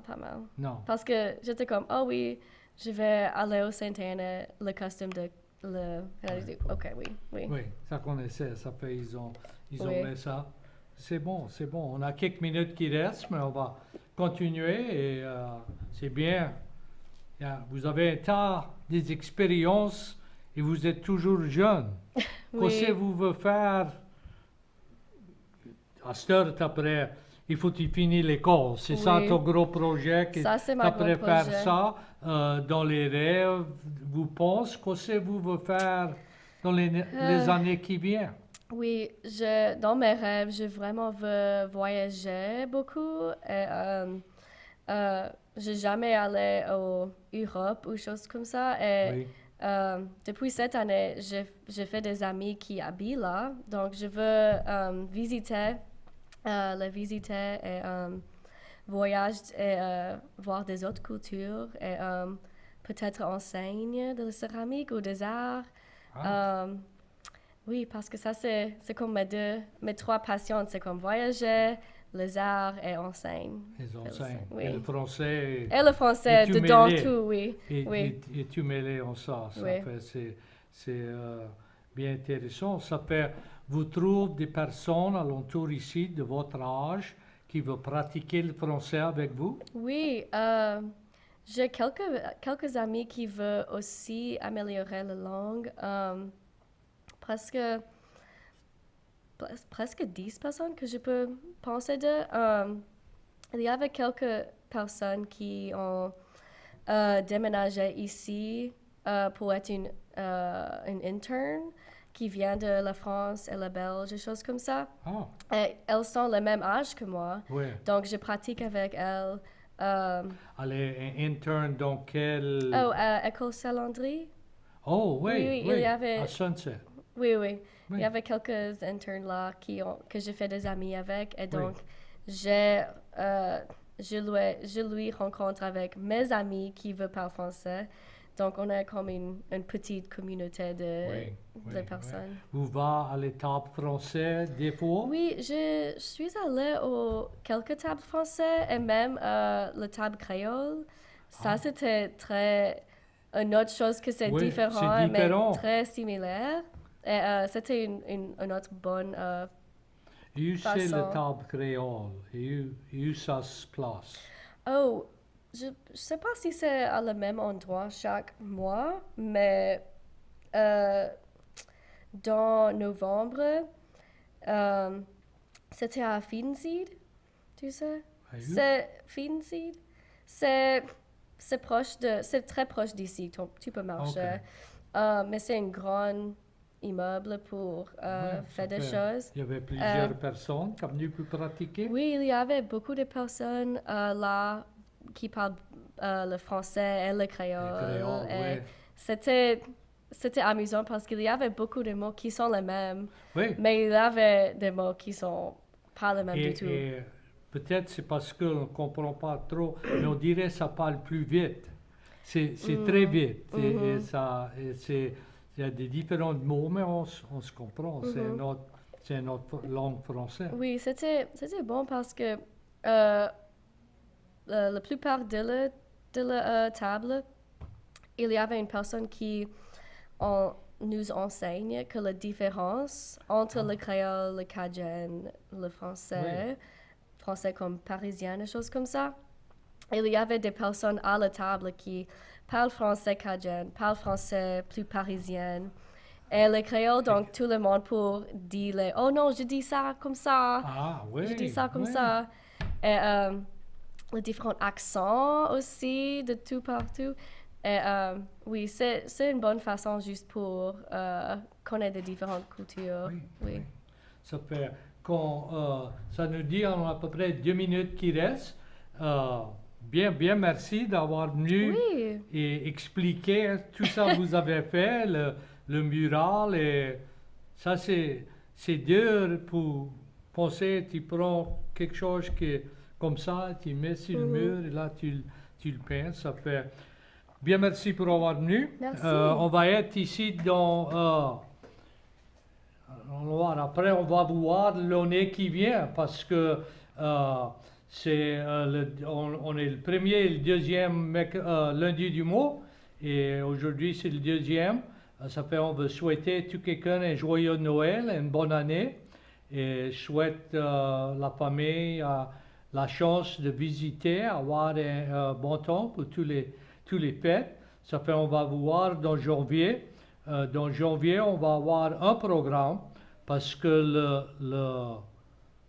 Non. Parce que j'étais comme, oh oui, je vais aller au Sainte-Anne, le costume de... Ok, oui. Oui, ça connaissait, ça fait, ils ont Oui. mis ça. C'est bon. On a quelques minutes qui restent, mais on va continuer et c'est bien. Vous avez un tas des expériences et vous êtes toujours jeune. Qu'est-ce que vous voulez faire à cette heure après? Il faut que tu finisses l'école. C'est ça Oui. ton gros projet? Ça, c'est ma gros faire projet. ça dans les rêves. Vous pensez qu'est-ce que vous voulez faire dans les années qui viennent? Oui, dans mes rêves, je vraiment veux voyager beaucoup. Et, j'ai jamais allé en Europe ou choses comme ça. Et Oui. depuis cette année, j'ai fait des amis qui habitent là. Donc, je veux les visiter et voyager et voir des autres cultures et peut-être enseigne de la céramique ou des arts. Oui, parce que ça, c'est comme mes trois passions. C'est comme voyager, les arts et enseigne. Les enseignes. Oui. Et le français. Et le français, Et tu dedans mêlais. tout, oui. Et, Oui. et tu mêlais en ça. Ça Oui. fait, c'est bien intéressant. Ça fait, vous trouvez des personnes alentour ici de votre âge qui veulent pratiquer le français avec vous? Oui, j'ai quelques amis qui veulent aussi améliorer la langue. Presque, presque 10 personnes que je peux penser de. Il y avait quelques personnes qui ont déménagé ici pour être une interne qui vient de la France et la Belgique, des choses comme ça. Ah, Et elles sont le même âge que moi, oui. donc je pratique avec elles. Elle est interne dans quel... Oh, à École Saint-Landry? Oh, oui, Oui, il y avait- à Sunset. Oui, oui. Oui. Il y avait quelques internes là que j'ai fait des amis avec. Et Oui. donc, je lui rencontre avec mes amis qui veulent parler français. Donc, on est comme une petite communauté Oui, de oui, personnes. Vous va à l'étape française des fois? Oui, je suis allée aux quelques tables français et même la table créole. Ça, Ah. c'était très... Une autre chose que c'est Oui, différent, c'est différent. mais très similaire. Et c'était une autre bonne... Et où c'est façon. la table créole? Et où ça se place? Oh, je sais pas si c'est à le même endroit chaque mois, mais dans novembre, c'était à Finseed, tu sais? À où? C'est Finseed. C'est très proche d'ici, tu peux marcher. Mais c'est un grand immeuble pour Ouais, faire ça des fait- choses. Il y avait plusieurs personnes qui sont venues pour pratiquer? Oui, il y avait beaucoup de personnes là qui parlent le français et le créole. Les créoles, Et oui. c'était amusant parce qu'il y avait beaucoup de mots qui sont les mêmes, Oui. mais il y avait des mots qui sont pas les mêmes du tout. Et peut-être c'est parce qu'on ne comprend pas trop, mais on dirait que ça parle plus vite. C'est très vite. Il y a des différents mots, mais on se comprend. C'est notre langue française. Oui, c'était bon parce que la plupart de la table, il y avait une personne qui nous enseigne que la différence entre le créole, le cajun, le français, français comme parisien, des choses comme ça. Il y avait des personnes à la table qui parlent français cajun, parlent français plus parisien. Et le créole, donc tout le monde pour dire oh non, je dis ça comme ça. Ah, oui. Je dis ça comme oui. ça. Et les différents accents aussi, de tout partout. Et oui, c'est une bonne façon juste pour connaître des différentes cultures. Oui. Ça fait ça nous dit on a à peu près 2 minutes qui restent. Bien, merci d'avoir venu Oui. et expliquer tout ça que vous avez fait, le mural. Et ça, c'est dur pour penser, tu prends quelque chose comme ça, tu mets sur le mur et là, tu le peins. Ça fait... Bien, merci pour avoir venu. Merci. On va être ici dans... après, on va voir l'année qui vient parce que c'est on est le premier et le deuxième lundi du mois et aujourd'hui c'est le deuxième. Ça fait on veut souhaiter tout quelqu'un un joyeux Noël, une bonne année et je souhaite la famille la chance de visiter, avoir un bon temps pour tous les fêtes. Ça fait on va vous voir dans janvier. Dans janvier, on va avoir un programme parce que le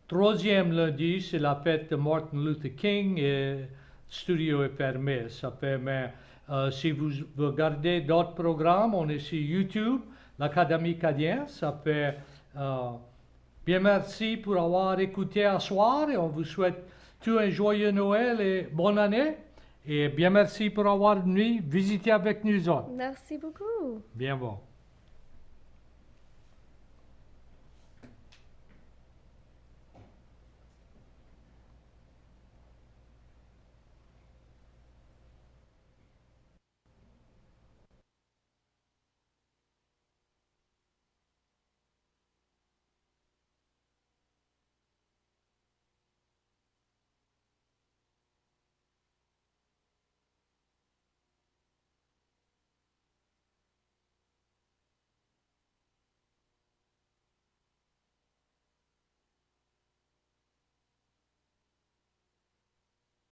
troisième lundi, c'est la fête de Martin Luther King et le studio est fermé. Ça fait, mais si vous regardez d'autres programmes, on est sur YouTube, l'Académie Cadien. Ça fait bien merci pour avoir écouté à soir et on vous souhaite tout un joyeux Noël et bonne année. Et bien merci pour avoir venu visiter avec nous autres. Merci beaucoup. Bien bon.